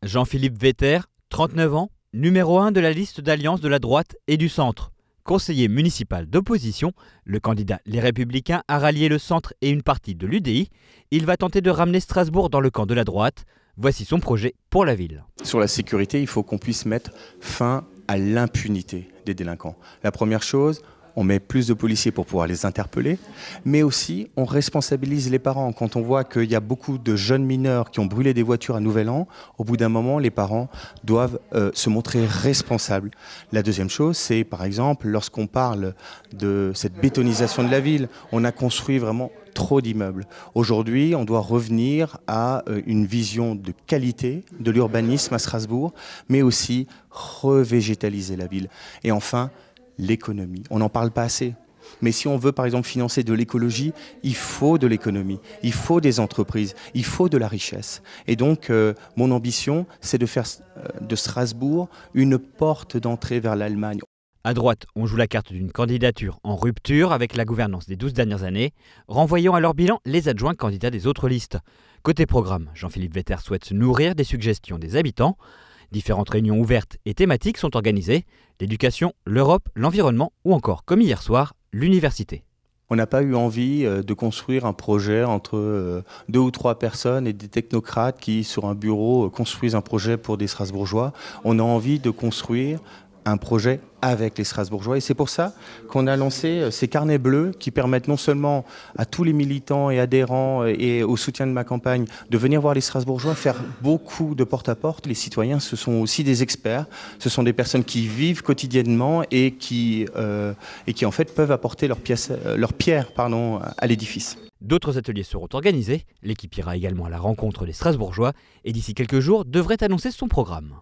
Jean-Philippe Vetter, 39 ans, numéro 1 de la liste d'alliance de la droite et du centre. Conseiller municipal d'opposition, le candidat Les Républicains a rallié le centre et une partie de l'UDI. Il va tenter de ramener Strasbourg dans le camp de la droite. Voici son projet pour la ville. Sur la sécurité, il faut qu'on puisse mettre fin à l'impunité des délinquants. La première chose, on met plus de policiers pour pouvoir les interpeller, mais aussi on responsabilise les parents. Quand on voit qu'il y a beaucoup de jeunes mineurs qui ont brûlé des voitures à Nouvel An, au bout d'un moment, les parents doivent se montrer responsables. La deuxième chose, c'est par exemple, lorsqu'on parle de cette bétonisation de la ville, on a construit vraiment trop d'immeubles. Aujourd'hui, on doit revenir à une vision de qualité de l'urbanisme à Strasbourg, mais aussi revégétaliser la ville. Et enfin, l'économie. On n'en parle pas assez. Mais si on veut, par exemple, financer de l'écologie, il faut de l'économie, il faut des entreprises, il faut de la richesse. Et donc, mon ambition, c'est de faire de Strasbourg une porte d'entrée vers l'Allemagne. À droite, on joue la carte d'une candidature en rupture avec la gouvernance des 12 dernières années, renvoyant à leur bilan les adjoints candidats des autres listes. Côté programme, Jean-Philippe Vetter souhaite se nourrir des suggestions des habitants. Différentes réunions ouvertes et thématiques sont organisées, l'éducation, l'Europe, l'environnement ou encore, comme hier soir, l'université. On n'a pas eu envie de construire un projet entre 2 ou 3 personnes et des technocrates qui, sur un bureau, construisent un projet pour des Strasbourgeois. On a envie de construire un projet avec les Strasbourgeois. Et c'est pour ça qu'on a lancé ces carnets bleus qui permettent non seulement à tous les militants et adhérents et au soutien de ma campagne de venir voir les Strasbourgeois, faire beaucoup de porte-à-porte. Les citoyens, ce sont aussi des experts. Ce sont des personnes qui vivent quotidiennement et qui en fait peuvent apporter leur pierre à l'édifice. D'autres ateliers seront organisés. L'équipe ira également à la rencontre des Strasbourgeois et d'ici quelques jours devrait annoncer son programme.